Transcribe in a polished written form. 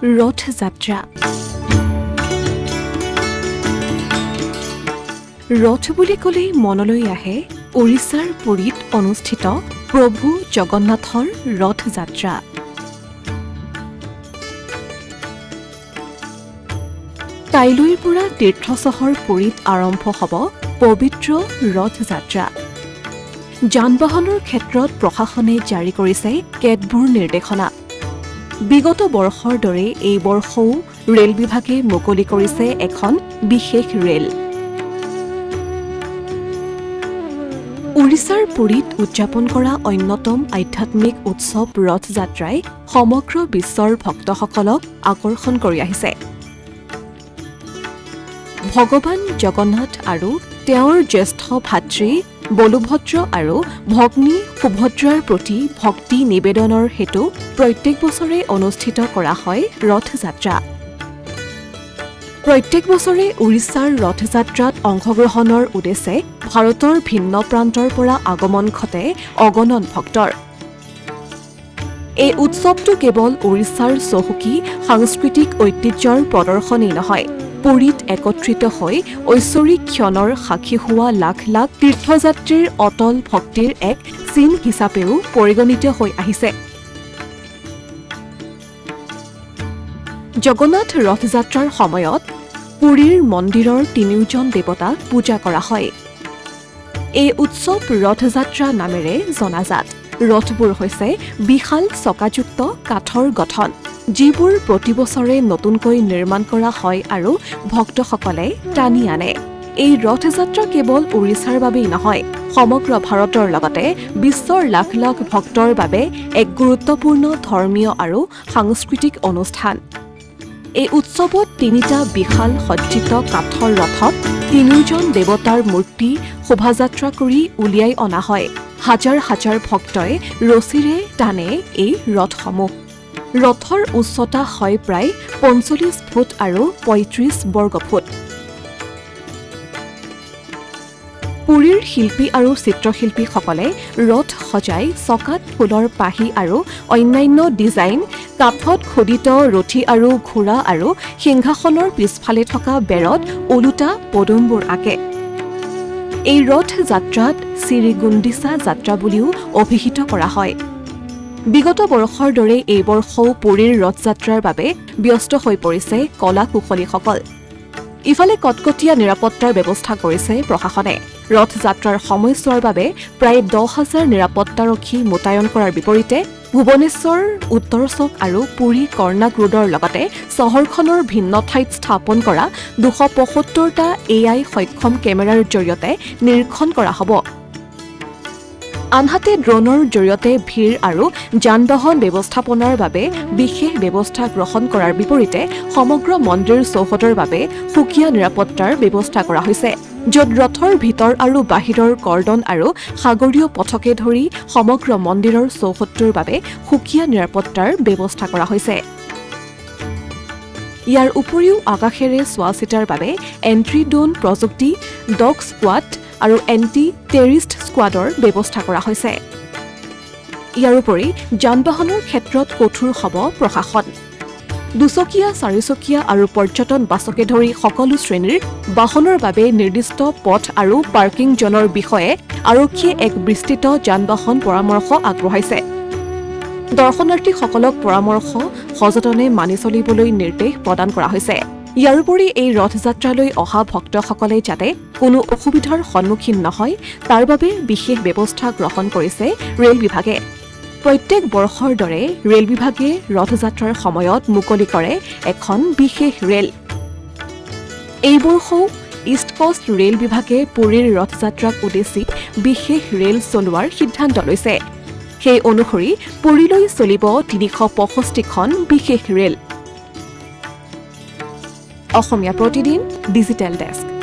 ৰথ যাত্ৰা ৰথ বুলি ক'লেই মনলৈ আহে ওড়িশাৰ পুৰীত অনুষ্ঠিত প্ৰভু জগন্নাথৰ ৰথ যাত্ৰা। কাইলৈৰ পৰা তীৰ্থচহৰ পুৰীত আৰম্ভ হ'ব পবিত্ৰ ৰথ যাত্ৰা। যান-বাহনৰ ক্ষেত্ৰত প্ৰশাসনে জাৰি কৰিছে কেতবোৰ নিৰ্দেশনা। বিগত বৰ্ষৰ দৰে এই বৰ্ষও ৰেল বিভাগে মুকলি কৰিছে এখন বিশেষ ৰেল। ওড়িশাৰ পুৰীত উদযাপন কৰা অন্যতম আধ্যাত্মিক উৎসৱ ৰথ যাত্ৰাই সমগ্ৰ বিশ্বৰ ভক্তসকলক আকৰ্ষণ কৰি আহিছে। ভগৱান জগন্নাথ আৰু তেওঁৰ জ্যেষ্ঠ ভাতৃ বলভদ্ৰ আৰু ভগ্নী সুভদ্ৰাৰ প্ৰতি ভক্তি নিবেদনৰ হেতু প্ৰত্যেক বছৰে অনুষ্ঠিত কৰা হয় ৰথ যাত্ৰা। প্ৰত্যেক বছৰে ওড়িশাৰ ৰথ যাত্ৰাত অংশগ্ৰহণৰ উদ্দেশ্যে ভাৰতৰ ভিন্ন প্ৰান্তৰ পৰা আগমন ঘটে অগণন ভক্তৰ। এই উৎসৱটো কেৱল ওড়িশাৰ চহকী সাংস্কৃতিক ঐতিহ্যৰ প্ৰদৰ্শনেই নহয়, পুৰীত একত্ৰিত হৈ ঐশ্বৰিক ক্ষণৰ সাক্ষী হোৱা লাখ লাখ তীৰ্থযাত্ৰীৰ অটল ভক্তিৰ এক চিন হিচাপেও পৰিগণিত হৈ আহিছে। জগন্নাথ ৰথ যাত্ৰাৰ সময়ত পুৰীৰ মন্দিৰৰ তিনিওজন দেৱতাক পূজা কৰা হয়। এই উৎসৱ ৰথ যাত্ৰা নামেৰে জনাজাত। ৰথবোৰ হৈছে বিশাল চকাযুক্ত কাঠৰ গঠন, যিবোৰ প্ৰতি বছৰে নতুনকৈ নিৰ্মাণ কৰা হয় আৰু ভক্তসকলে টানি আনে। এই ৰথ যাত্ৰা কেৱল ওড়িশাৰ বাবেই নহয়, সমগ্ৰ ভাৰতৰ লগতে বিশ্বৰ লাখ লাখ ভক্তৰ বাবে এক গুৰুত্বপূৰ্ণ ধৰ্মীয় আৰু সাংস্কৃতিক অনুষ্ঠান। এই উৎসৱত তিনিটা বিশাল সজ্জিত কাঠৰ ৰথত তিনিওজন দেৱতাৰ মূৰ্তি শোভাযাত্ৰা কৰি উলিয়াই অনা হয়। হাজাৰ হাজাৰ ভক্তই ৰছীৰে টানে এই ৰথসমূহ। ৰথৰ উচ্চতা হয় প্ৰায় ৪৫ ফুট আৰু ৩৫ বৰ্গফুট। পুৰীৰ শিল্পী আৰু চিত্ৰশিল্পীসকলে ৰথ সজাই চকাত ফুলৰ পাহি আৰু অন্যান্য ডিজাইন, কাঠত খোদিত ৰথী আৰু ঘোঁৰা আৰু সিংহাসনৰ পিছফালে থকা বেৰত ওলোটা পদুমবোৰ আঁকে। এই ৰথ যাত্ৰাত শ্ৰীগুণ্ডিচা যাত্ৰা বুলিও অভিহিত কৰা হয়। বিগত বৰ্ষৰ দৰে এই বৰ্ষও পুৰীৰ ৰথ যাত্ৰাৰ বাবে ব্যস্ত হৈ পৰিছে কলা কুশলীসকল। ইফালে কটকটীয়া নিৰাপত্তাৰ ব্যৱস্থা কৰিছে প্ৰশাসনে। ৰথ যাত্ৰাৰ সময়ছোৱাৰ বাবে প্ৰায় ১০,০০০ নিৰাপত্তাৰক্ষী মোতায়েন কৰাৰ বিপৰীতে ভুৱনেশ্বৰ, উত্তৰ চক আৰু পুৰী কৰ্ণাক ৰোডৰ লগতে চহৰখনৰ ভিন্ন ঠাইত স্থাপন কৰা ২৭৫টা AI সক্ষম কেমেৰাৰ জৰিয়তে নিৰীক্ষণ কৰা হ'ব। আনহাতে ড্ৰোনৰ জৰিয়তে ভিৰ আৰু যান-বাহন ব্যৱস্থাপনাৰ বাবে বিশেষ ব্যৱস্থা গ্ৰহণ কৰাৰ বিপৰীতে সমগ্ৰ মন্দিৰ চৌহদৰ বাবে সুকীয়া নিৰাপত্তাৰ ব্যৱস্থা কৰা হৈছে, য'ত ৰথৰ ভিতৰ আৰু বাহিৰৰ কৰ্ডন আৰু সাগৰীয় পথকে ধৰি সমগ্ৰ মন্দিৰৰ চৌহদটোৰ বাবে সুকীয়া নিৰাপত্তাৰ ব্যৱস্থা কৰা হৈছে। ইয়াৰ উপৰিও আকাশেৰে চোৱা-চিতাৰ বাবে এণ্ট্ৰি ড্ৰোন প্ৰযুক্তি, ডগ স্কোৱাড আৰু এণ্টি টেৰিষ্ট স্কোৱাডৰ ব্যৱস্থা কৰা হৈছে। ইয়াৰ উপৰি যান-বাহনৰ ক্ষেত্ৰত কঠোৰ হ'ব প্ৰশাসন। দুচকীয়া, চাৰিচকীয়া আৰু পৰ্যটন বাছকে ধৰি সকলো শ্ৰেণীৰ বাহনৰ বাবে নিৰ্দিষ্ট পথ আৰু পাৰ্কিং জ'নৰ বিষয়ে আৰক্ষীয়ে এক বিস্তৃত যান-বাহন পৰামৰ্শ আগবঢ়াইছে। দৰ্শনাৰ্থীসকলক পৰামৰ্শ সযতনে মানি চলিবলৈ নিৰ্দেশ প্ৰদান কৰা হৈছে। ইয়াৰোপৰি এই ৰথ যাত্ৰালৈ অহা ভক্তসকলে যাতে কোনো অসুবিধাৰ সন্মুখীন নহয়, তাৰ বাবে বিশেষ ব্যৱস্থা গ্ৰহণ কৰিছে ৰেল বিভাগে। প্ৰত্যেক বৰ্ষৰ দৰে ৰেল বিভাগে ৰথ যাত্ৰাৰ সময়ত মুকলি কৰে এখন বিশেষ ৰেল। এই বৰ্ষও ইষ্ট কোষ্ট ৰেল বিভাগে পুৰীৰ ৰথ যাত্ৰাক উদ্দেশ্যি বিশেষ ৰেল চলোৱাৰ সিদ্ধান্ত লৈছে। সেই অনুসৰি পুৰীলৈ চলিব ৩৬৫খন বিশেষ rail. Asomiya Pratidin digital desk.